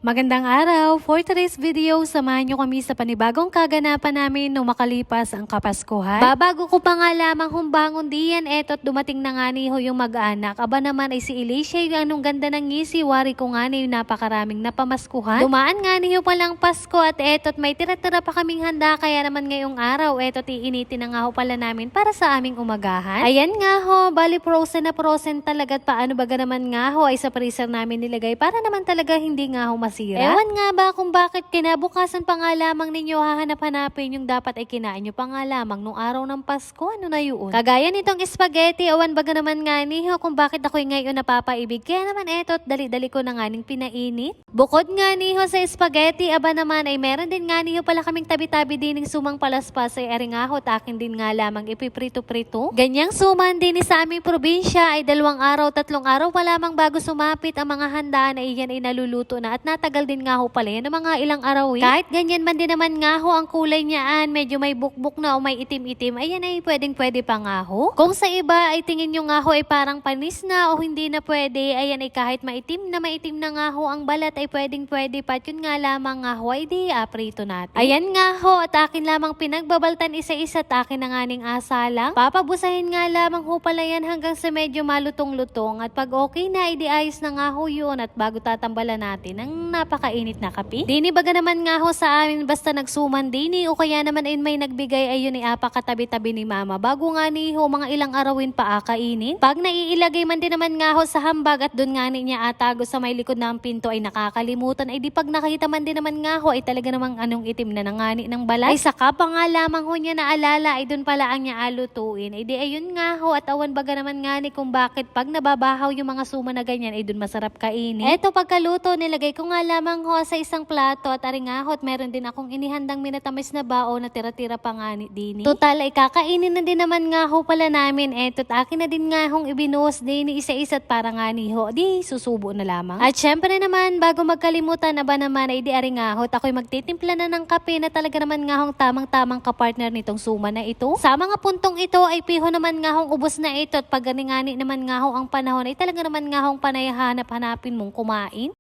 Magandang araw! For today's video, samahan nyo kami sa panibagong kaganapan namin nung makalipas ang Kapaskuhan. Babago ko pa nga lamang humbangon diyan, eto't dumating na nga niho yung mag-anak. Aba naman ay si Alicia, yung anong ganda ng ngisi, wari ko nga na yung napakaraming napamaskuhan. Dumaan nga niyo palang Pasko at eto't may tira-tira pa kaming handa, kaya naman ngayong araw, eto't iinitin na nga ho pala namin para sa aming umagahan. Ayan nga ho, bali frozen na frozen talaga at paano baga naman nga ho ay sa freezer namin nilagay para naman talaga hindi nga ho masira. Ewan nga ba kung bakit kinabukasan pa nga lamang ninyo hahanap-hanapin yung dapat ay kinain nyo pa nga lamang nung araw ng Pasko. Ano na yun? Kagaya nitong spaghetti, ewan baga naman nga niho kung bakit ako'y ngayon napapaibig. Kaya naman eto, dali-dali ko na nga ning pinainit. Bukod nga niho sa spaghetti, aba naman ay meron din nga niho pala kaming tabi-tabi dining sumang palaspas ay aring ahot. Akin din nga lamang ipiprito-prito. Ganyang suman din sa aming probinsya ay 2 araw, 3 araw pa lamang bago sumapit ang mga handaan ay iyan ay naluluto na at natagal din nga ho pala yan ng mga ilang araw eh. Kahit ganyan man din naman nga ho ang kulay niyaan, medyo may bukbuk na o may itim-itim, ayan ay pwedeng-pwede pa nga ho. Kung sa iba ay tingin nyo nga ho ay parang panis na o hindi na pwede, ayan ay kahit maitim na nga ho ang balat ay pwedeng-pwede pa. At yun nga lamang nga ho ay di aprito natin. Ayan nga ho at akin lamang pinagbabaltan isa-isa at akin na nga ning asalang. Papabusahin nga lamang ho pala yan hanggang sa medyo malutong-lutong at pag okay na ay di ayos na nga ho yun at bago tatambalan natin ang napakainit na kape. Dini baga naman nga ho sa amin basta nagsuman dini o kaya naman ay may nagbigay ayun ay apakatabi-tabi ni mama. Bago nga ni ho mga ilang arawin pa akainin. Pag naiilagay man din naman nga ho sa hambag at doon nga ni niya atago sa may likod ng pinto ay nakakalimutan. Ay di pag nakita man din naman nga ho ay talaga namang anong itim na nangani ng balay. Ay saka pa nga lamang ho niya naalala ay doon pala ang niya alutuin. Ay di ayun nga ho at awan baga naman nga ni kung bakit pag nababahaw yung mga suma na ganyan ay doon masarap kainin. Eto pagkaluto nilagay ko nga lamang ho sa isang plato at aringahot meron din akong inihandang minatamis na bao na tira-tira pa nga dini. Total ay kakainin na din naman nga ho pala namin. Eto at akin na din nga hong ibinuhos dini isa-isa at para nga ni ho di susubo na lamang. At syempre naman bago magkalimutan na ba naman ay di aringahot ako'y magtitimpla na ng kape na talaga naman nga hong tamang-tamang kapartner nitong suma na ito. Sa mga puntong ito ay piho naman nga hong ubos na ito at pag ganingani naman nga ho ang panahon ay talaga naman nga hong panay hanap-hanapin mong kumain.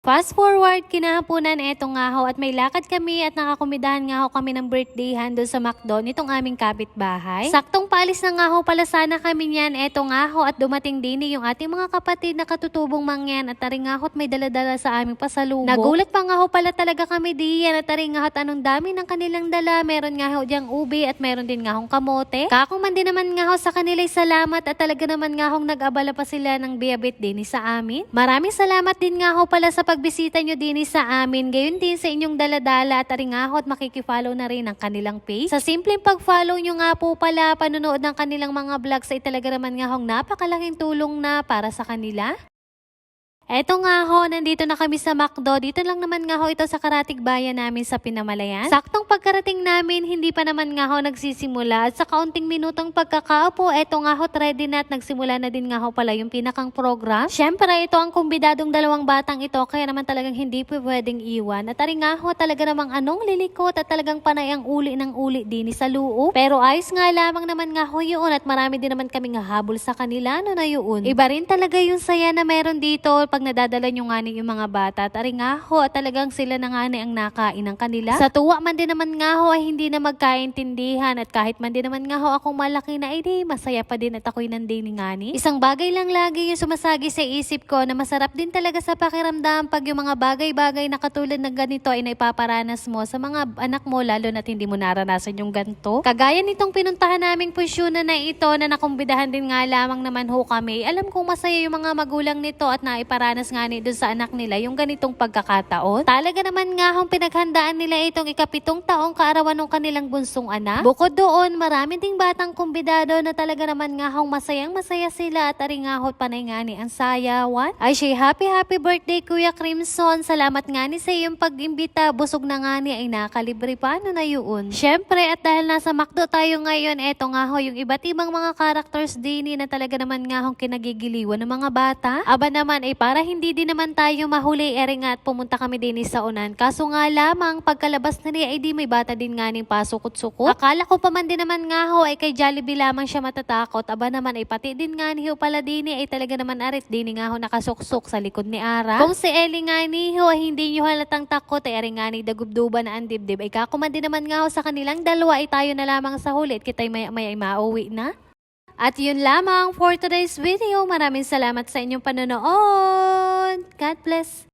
Fast forward, kinahaponan eto nga ho at may lakad kami at nakakumidahan nga ho kami ng birthdayhan doon sa McDo nitong aming kapitbahay. Saktong paalis na nga ho pala sana kami niyan, eto nga ho at dumating din yung ating mga kapatid na katutubong mangyan at taring nga ho at may daladala sa aming pasalubong. Nagulat pa nga ho pala talaga kami diyan at taring nga ho at anong dami ng kanilang dala. Meron nga ho diyang ube at meron din nga hong kamote. Kakong man din naman nga ho sa kanila'y salamat at talaga naman nga hong nag-abala pa sila ng biyabit din sa amin. Maraming salamat din nga ho pala sa pagbisita nyo din sa amin. Gayon din sa inyong daladala at aringahot makikifollow na rin ang kanilang page. Sa simpleng pag-follow nyo nga po pala, panonood ng kanilang mga vlogs ay talaga naman nga hong napakalaking tulong na para sa kanila. Eto nga ho, nandito na kami sa McDo. Dito lang naman nga ho ito sa Karatig Bayan namin sa Pinamalayan. Saktong pagkarating namin, hindi pa naman nga ho nagsisimula. At sa kaunting minutong pagkakaupo, eto nga ho, ready na at nagsimula na din nga ho pala yung pinakang program. Syempre, ito ang kumbidadong 2 batang ito, kaya naman talagang hindi po pwedeng iwan. At aring nga ho, talaga namang anong lilikot at talagang panay ang uli ng uli din sa loob. Pero ayos nga lamang naman nga ho yun at marami din naman kaming hahabol sa kanila no na yun. Iba rin talaga yung saya na meron dito pag nadadala nyo nga yung mga bata at aring nga ho at talagang sila na nga ang nakain ng kanila. Sa tuwa man din naman nga ho ay hindi na magkaintindihan at kahit man din naman nga ho akong malaki na ay di masaya pa din at ako'y nandini nga ni. Isang bagay lang lagi yung sumasagi sa isip ko na masarap din talaga sa pakiramdam pag yung mga bagay-bagay na katulad ng ganito ay naipaparanas mo sa mga anak mo lalo na't hindi mo naranasan yung ganito. Kagaya nitong pinuntahan naming pusyonan na ito na nakumbidahan din nga lamang naman ho kami. Alam kong masaya yung mga magulang nito at naiparanas nga ni doon sa anak nila yung ganitong pagkakataon. Talaga naman nga hong pinaghandaan nila itong ika-7 taong kaarawan ng kanilang bunsong anak. Bukod doon, marami ding batang kumbidado na talaga naman nga hong masayang masaya sila at aringahot panay nga ni ang sayawan. Ay siya, happy birthday Kuya Crimson. Salamat nga ni sa iyong pag-imbita. Busog na nga ni ay nakalibre pa no na yun. Syempre at dahil nasa McDo tayo ngayon, eto nga ho yung iba't ibang mga characters din na talaga naman nga hong kinagigiliwan ng mga bata. Aba naman ay para para hindi din naman tayo mahuli. Ere nga at pumunta kami din sa unan. Kaso nga lamang pagkalabas na niya ay di may bata din nga ning pasukot-sukot. Akala ko pa man din naman nga ho ay kay Jollibee lamang siya matatakot. Aba naman ay pati din nga ni ho pala din ay talaga naman arit din nga ho nakasuksok sa likod ni Ara. Kung si Ellie nga ni ho ay hindi nyo halatang takot ay ere nga ni dagubduban na ang dibdib ay kakuman din naman nga ho sa kanilang dalawa ay tayo na lamang sa hulit. Kita'y may mauwi na. At yun lamang for today's video. Maraming salamat sa inyong panonood. God bless.